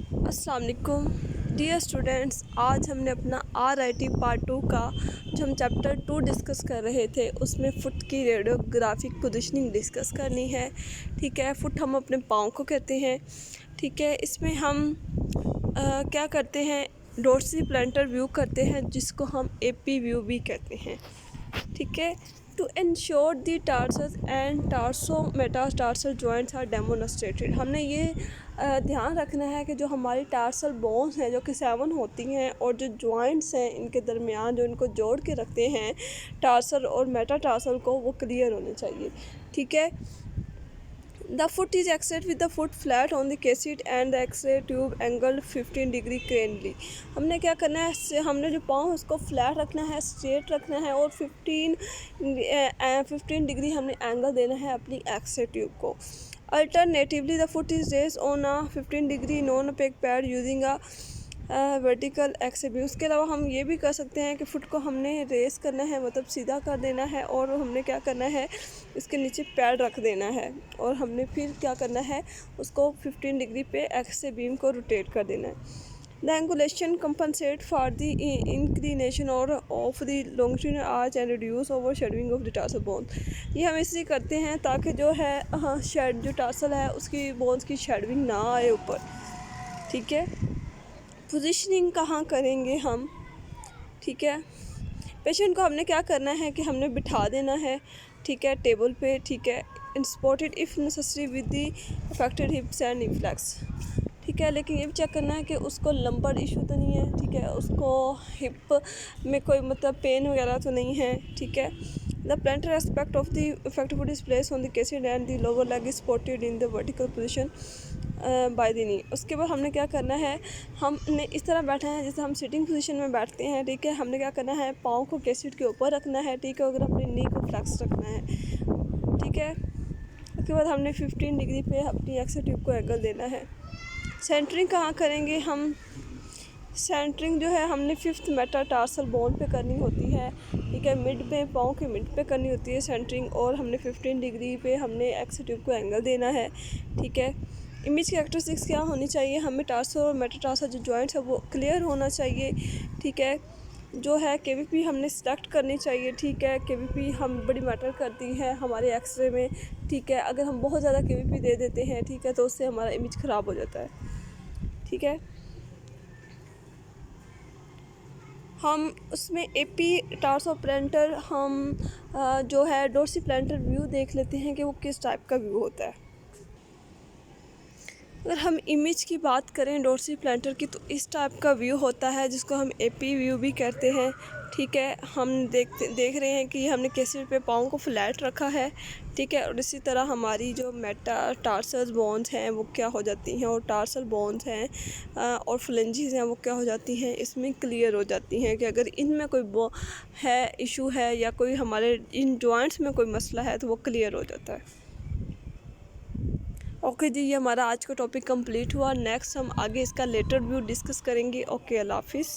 अस्सलाम वालेकुम dear students. आज हमने अपना RIT पार्ट 2 का जो हम चैप्टर 2 डिस्कस कर रहे थे उसमें फुट की रेडियोग्राफिक पोजीशनिंग डिस्कस करनी है। ठीक है, फुट हम अपने पाँव को कहते हैं। ठीक है, इसमें हम क्या करते हैं, डोर्सी प्लांटर व्यू करते हैं जिसको हम AP व्यू भी कहते हैं। ठीक है, to ensure the tarsus and tarsometatarsal joints are demonstrated. हमने ये ध्यान रखना है कि जो हमारी टार्सल बोन्स हैं जो कि 7 होती हैं और जो जॉइंट्स हैं इनके दरमियान जो इनको जोड़ के रखते हैं टार्सल और मेटाटार्सल को, वो क्लियर होने चाहिए। ठीक है, the foot is exact with the foot flat on the cassette and the X-ray tube angle 15 degree cranially. हमने क्या करना है, हमने जो पाँव उसको फ्लैट रखना है, स्ट्रेट रखना है और 15 डिग्री हमने एंगल देना है अपनी एक्सरे ट्यूब को। Alternatively the foot is raised on a 15 degree non opaque pad using a vertical axis भी। उसके अलावा हम ये भी कर सकते हैं कि फुट को हमने रेस करना है, मतलब सीधा कर देना है, और हमने क्या करना है, इसके नीचे पैड रख देना है और हमने फिर क्या करना है, उसको 15 डिग्री पे एक्से बीम को रोटेट कर देना है। The angulation compensate for the inclination और of the longitudinal arch and reduce overshadowing of the tarsal bone. ये हम इसलिए करते हैं ताकि जो है शेड जो टार्सल है उसकी बोन्स की शेडविंग ना आए ऊपर। ठीक है, पोजीशनिंग कहाँ करेंगे हम। ठीक है, पेशेंट को हमने क्या करना है कि हमने बिठा देना है। ठीक है, टेबल पे। ठीक है, is supported if necessary with the affected hips and knee flex. ठीक है, लेकिन ये भी चेक करना है कि उसको लंबर इशू तो नहीं है। ठीक है, उसको हिप में कोई मतलब पेन वगैरह तो नहीं है। ठीक है, the planter aspect of the effective foot is place on the cassette and the lower leg is supported in the vertical position by the knee. उसके बाद हमने क्या करना है, हमने इस तरह बैठा है जैसे हम सिटिंग पोजीशन में बैठते हैं। ठीक है, हमने क्या करना है, पाँव को कैसेट के ऊपर रखना है। ठीक है, अगर अपनी नी को फ्लेक्स रखना है। ठीक है, उसके बाद हमने 15 डिग्री पे अपनी एक्से ट्यूब को एंगल देना है। सेंटरिंग कहाँ करेंगे हम, सेंटरिंग जो है हमने 5th मेटाटार्सल बोन पे करनी होती है। ठीक है, मिड पे, पाँव के मिड पे करनी होती है सेंटरिंग, और हमने 15 डिग्री पे हमने एक्से ट्यूब को एंगल देना है। ठीक है, इमेज कैरेक्टरिस्टिक्स क्या होनी चाहिए, हमें टार्सल और मेटाटार्सल जो जॉइंट्स है वो क्लियर होना चाहिए। ठीक है, जो है KVP हमने सेलेक्ट करनी चाहिए। ठीक है, KVP हम बड़ी मैटर करती है हमारे एक्सरे में। ठीक है, अगर हम बहुत ज़्यादा KVP दे देते हैं, ठीक है, तो उससे हमारा इमेज ख़राब हो जाता है। ठीक है, हम उसमें AP टार्सो प्लांटर हम जो है डोर्सी प्लांटर व्यू देख लेते हैं कि वो किस टाइप का व्यू होता है। अगर हम इमेज की बात करें डोर्सी प्लांटर की, तो इस टाइप का व्यू होता है जिसको हम AP व्यू भी कहते हैं। ठीक है, हम देख रहे हैं कि हमने कैसेट पे पाँव को फ्लैट रखा है। ठीक है, और इसी तरह हमारी जो मेटाटार्सल बोन्स हैं वो क्या हो जाती हैं, और टार्सल बोन्स हैं और फ्लेंजेस हैं वो क्या हो जाती हैं, इसमें क्लियर हो जाती हैं कि अगर इनमें कोई है इशू है या कोई हमारे इन जॉइंट्स में कोई मसला है तो वो क्लियर हो जाता है। ओके जी, ये हमारा आज का टॉपिक कंप्लीट हुआ। नेक्स्ट हम आगे इसका लेटर व्यू डिस्कस करेंगे। ओके, अल्लाह हाफिज़।